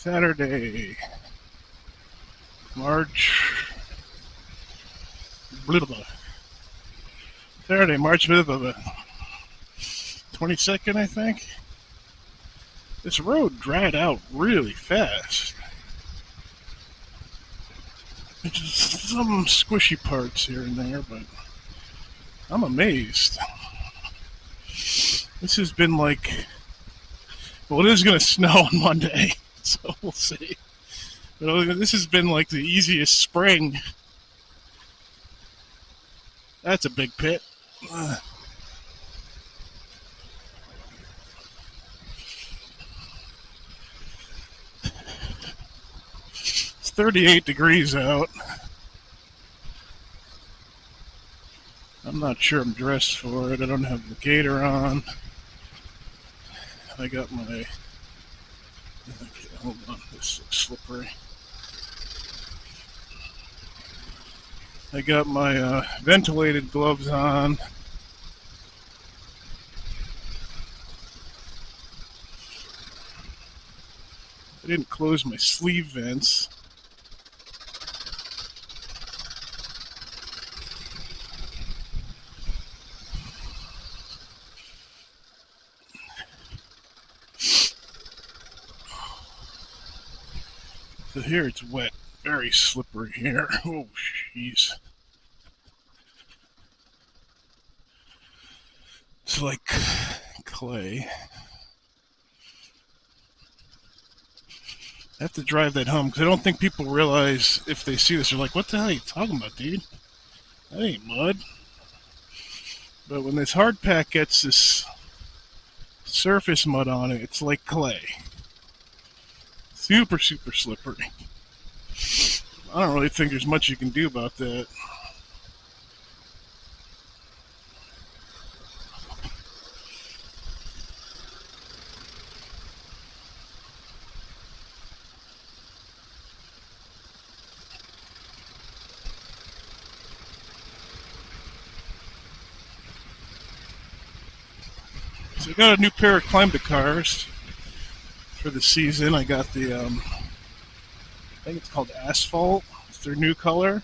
Saturday, March. Blah, blah. Saturday, March 22nd, I think. This road dried out really fast. There's just some squishy parts here and there, but I'm amazed. This has been like, well, it is going to snow on Monday, so we'll see. But this has been like the easiest spring. That's a big pit. It's 38 degrees out. I'm not sure I'm dressed for it. I don't have the gaiter on. I got my... Okay, hold on, this looks slippery. I got my ventilated gloves on. I didn't close my sleeve vents. So here it's wet, very slippery here. Oh, jeez. It's like clay. I have to drive that home because I don't think people realize if they see this, they're like, what the hell are you talking about, dude? That ain't mud. But when this hard pack gets this surface mud on it, it's like clay. Super, super slippery. I don't really think there's much you can do about that. So I got a new pair of Climbed-A-Cars for the season. I got the, I think it's called Asphalt. It's their new color.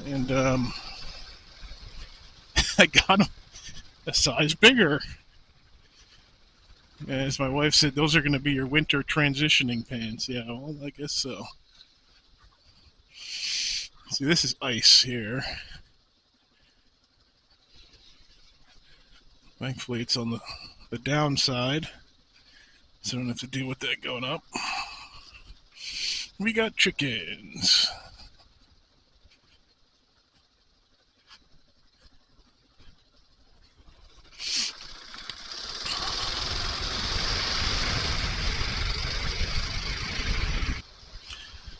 And I got them a size bigger. As my wife said, those are going to be your winter transitioning pants. Yeah, well, I guess so. See, this is ice here. Thankfully, it's on the downside, so I don't have to deal with that going up. We got chickens.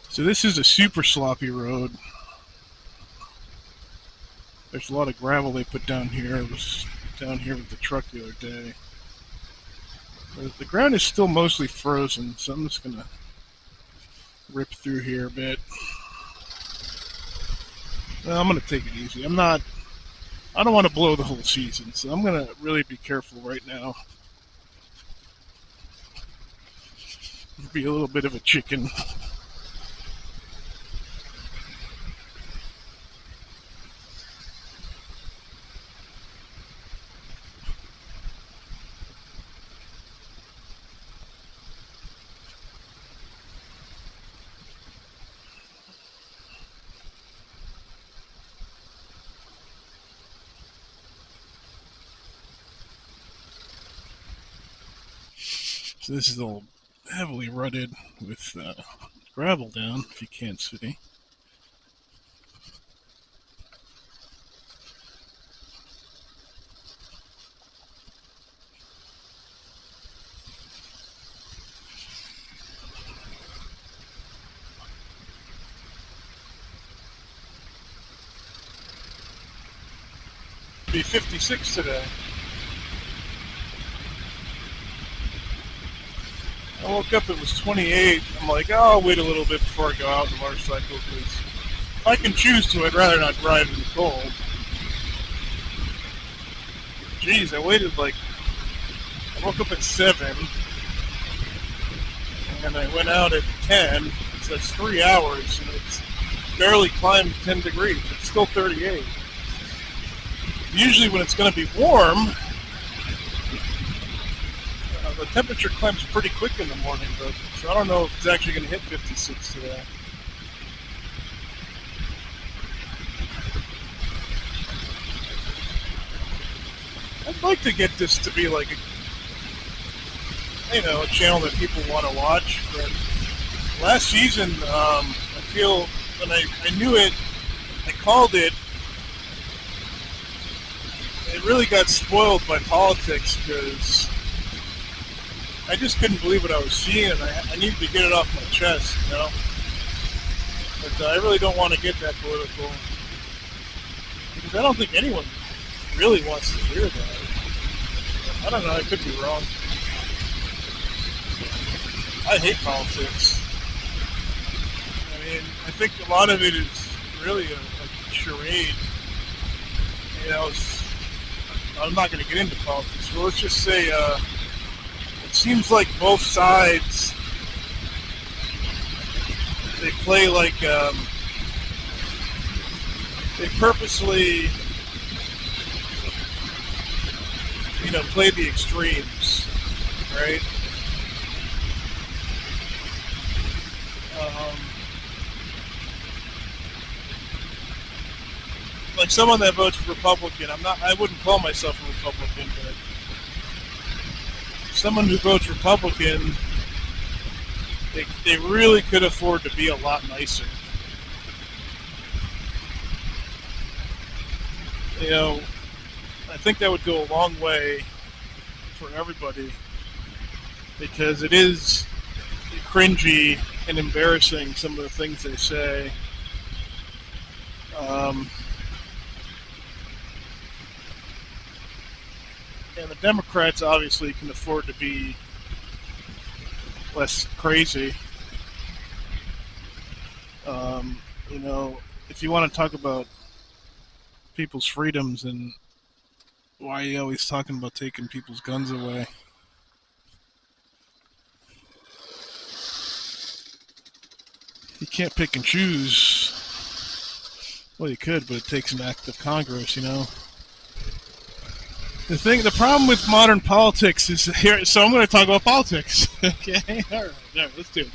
So this is a super sloppy road. There's a lot of gravel they put down here. It was down here with the truck the other day. But the ground is still mostly frozen, so I'm just gonna rip through here a bit. Well, I'm gonna take it easy. I don't want to blow the whole season, so I'm gonna really be careful right now. Be a little bit of a chicken. So this is all heavily rutted with gravel down, if you can't see. It'll be 56 today. I woke up, it was 28. I'm like, oh, I'll wait a little bit before I go out on the motorcycle, because if I can choose to, I'd rather not drive in the cold. Jeez, I waited like woke up at 7, and I went out at 10. So that's 3 hours, and it's barely climbed 10 degrees. It's still 38. Usually when it's going to be warm, the temperature climbs pretty quick in the morning, but so I don't know if it's actually going to hit 56 today. I'd like to get this to be like a channel that people want to watch. But last season, I feel when I knew it, I called it. It really got spoiled by politics because I just couldn't believe what I was seeing, and I needed to get it off my chest, But I really don't want to get that political because I don't think anyone really wants to hear that. I don't know, I could be wrong. I hate politics. I mean, I think a lot of it is really a charade. I'm not going to get into politics, but let's just say it seems like both sides, they play like, they purposely play the extremes, right? Like someone that votes Republican, I wouldn't call myself a Republican, but someone who votes Republican, they really could afford to be a lot nicer. I think that would go a long way for everybody because it is cringy and embarrassing, some of the things they say. And the Democrats obviously can afford to be less crazy. If you want to talk about people's freedoms, and why are you always talking about taking people's guns away? You can't pick and choose. Well, you could, but it takes an act of Congress, The problem with modern politics is here. So I'm going to talk about politics. Okay, all right, let's do it.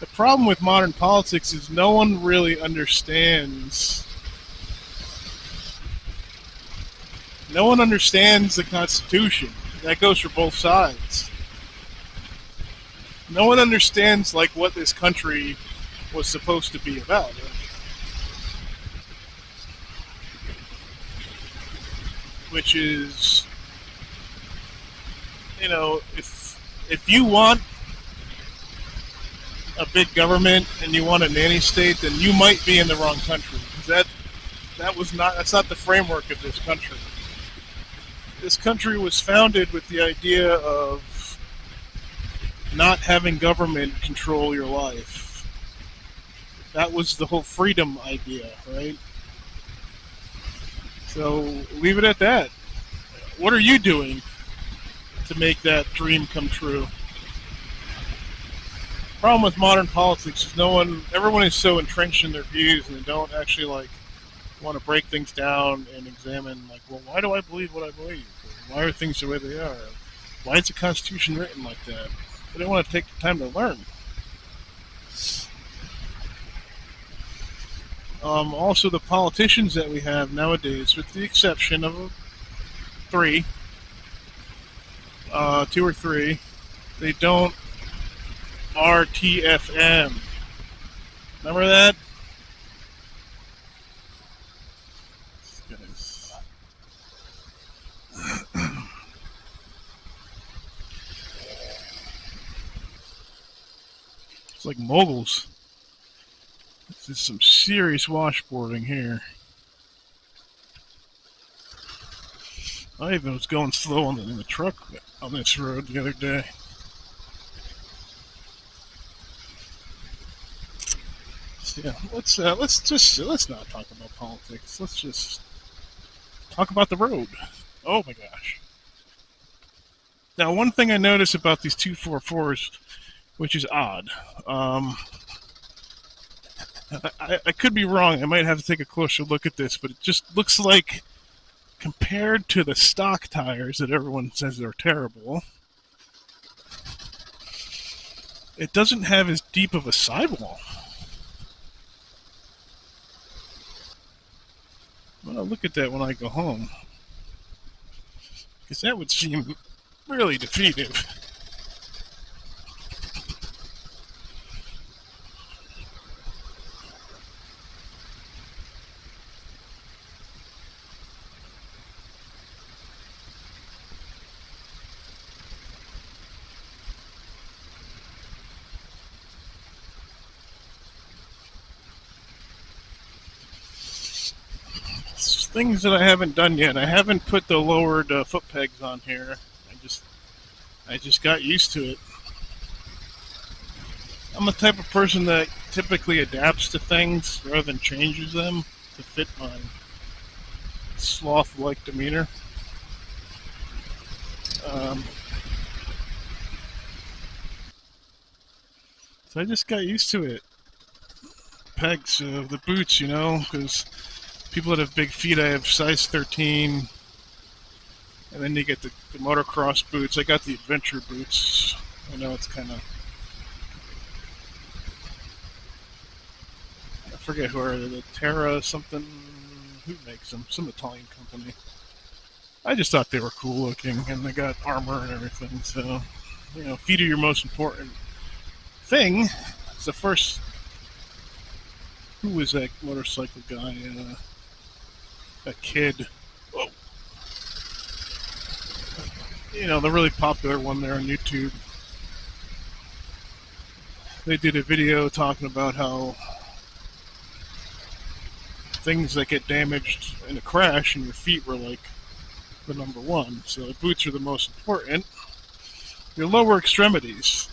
The problem with modern politics is no one really understands. No one understands the Constitution. That goes for both sides. No one understands what this country was supposed to be about. Which is, if you want a big government and you want a nanny state, then you might be in the wrong country. That's not the framework of this country. This country was founded with the idea of not having government control your life. That was the whole freedom idea, right? So leave it at that. What are you doing to make that dream come true? The problem with modern politics is everyone is so entrenched in their views and they don't actually want to break things down and examine why do I believe what I believe? Why are things the way they are? Why is the Constitution written like that? They don't want to take the time to learn. Also, the politicians that we have nowadays, with the exception of 2 or 3, they don't RTFM. Remember that? It's like moguls. This is some serious washboarding here. I even was going slow in the truck on this road the other day. So yeah, let's not talk about politics. Let's just talk about the road. Oh my gosh. Now, one thing I notice about these 244s, which is odd, I could be wrong. I might have to take a closer look at this, but it just looks like compared to the stock tires that everyone says are terrible, it doesn't have as deep of a sidewall. I'm going to look at that when I go home, because that would seem really defeative. Things that I haven't done yet. I haven't put the lowered foot pegs on here. I just got used to it. I'm the type of person that typically adapts to things rather than changes them to fit my sloth-like demeanor. Um, so I just got used to it. Pegs, the boots, because people that have big feet, I have size 13, and then you get the motocross boots. I got the adventure boots. I know it's kind of, I forget who are they, the Terra something. Who makes them? Some Italian company. I just thought they were cool looking, and they got armor and everything. So, feet are your most important thing. It's the first. Who was that motorcycle guy? That kid. Oh, the really popular one there on YouTube. They did a video talking about how things that get damaged in a crash and your feet were like the number one. So boots are the most important. Your lower extremities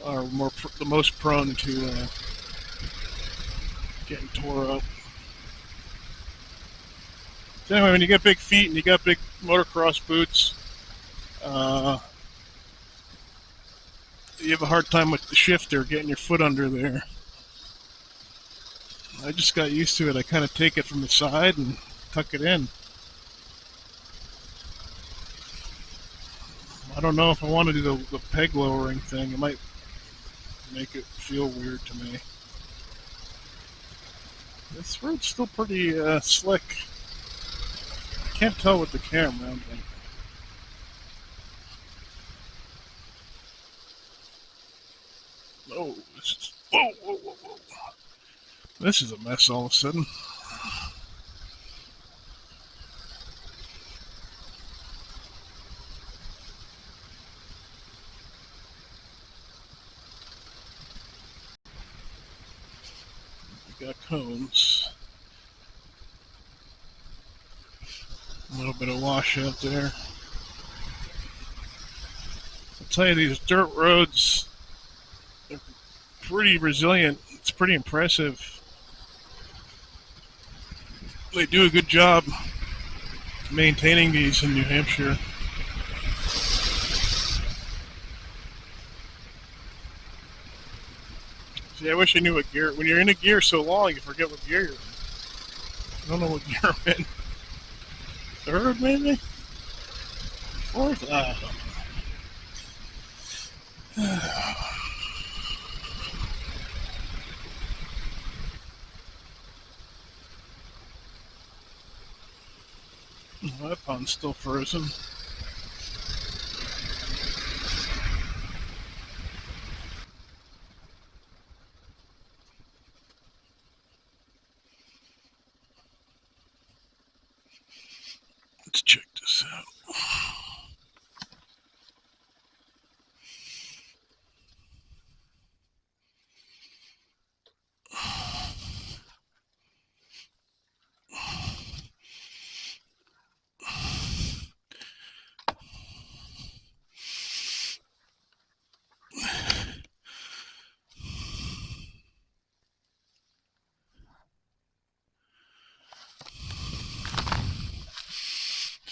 are the most prone to getting tore up. So anyway, when you get big feet and you got big motocross boots, you have a hard time with the shifter getting your foot under there. I just got used to it. I kind of take it from the side and tuck it in. I don't know if I want to do the peg lowering thing. It might make it feel weird to me. This road's still pretty slick. I can't tell with the camera, but oh, whoa. This is a mess all of a sudden. We got cones. A little bit of washout there. I'll tell you, these dirt roads are pretty resilient. It's pretty impressive. They do a good job maintaining these in New Hampshire. See, I wish I knew what gear. When you're in a gear so long, you forget what gear you're in. I don't know what gear I'm in. Third, maybe? Fourth? I don't know. That pond's still frozen. Let's check this out.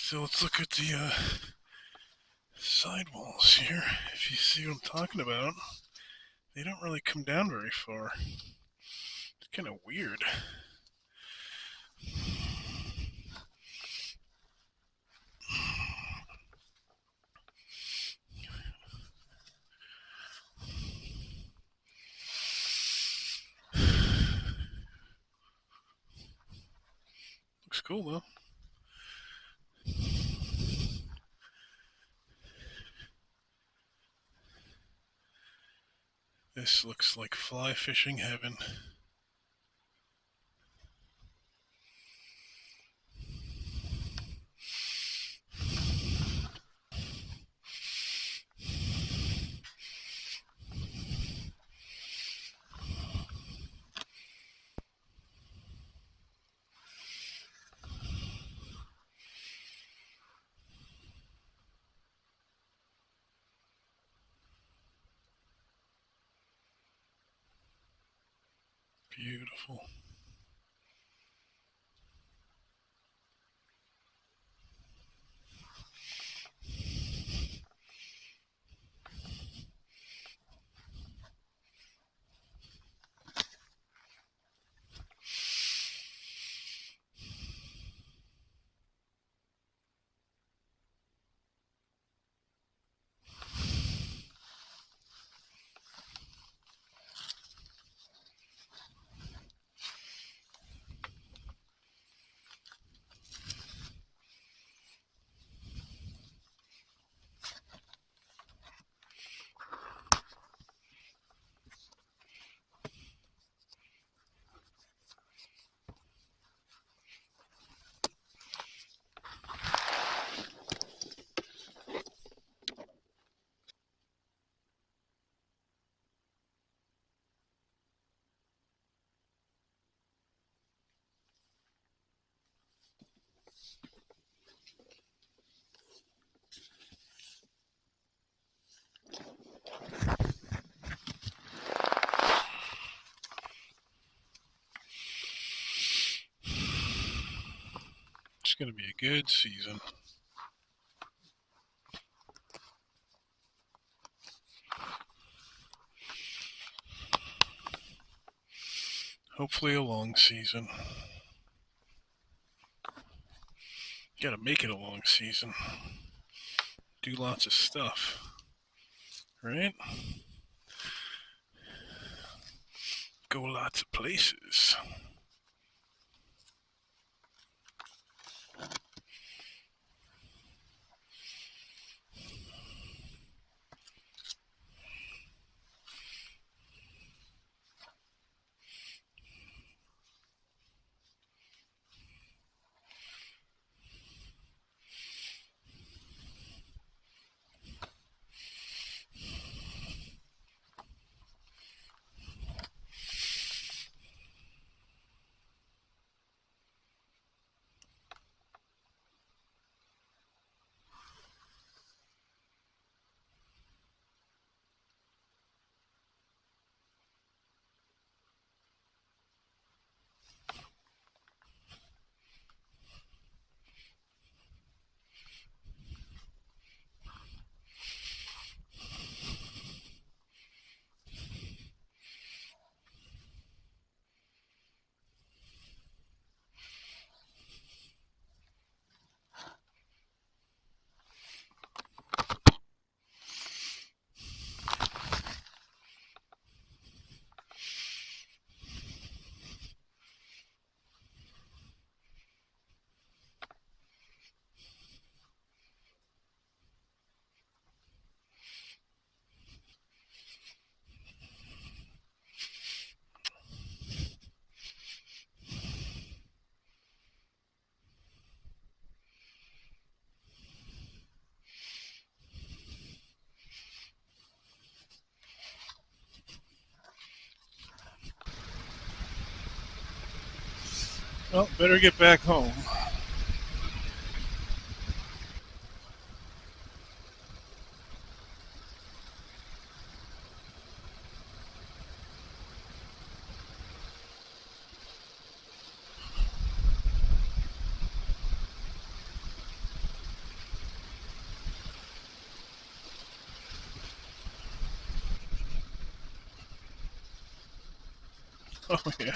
So let's look at the sidewalls here. If you see what I'm talking about, they don't really come down very far. It's kind of weird. Looks cool though. This looks like fly fishing heaven. Beautiful. It's going to be a good season. Hopefully a long season. Gotta make it a long season. Do lots of stuff. Right? Go lots of places. Well, better get back home. Oh, yeah.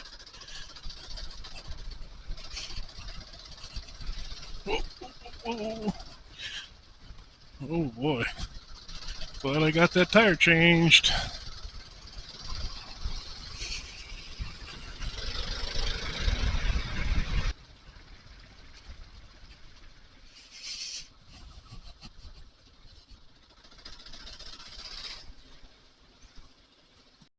Whoa, whoa, whoa. Oh, boy. Glad I got that tire changed.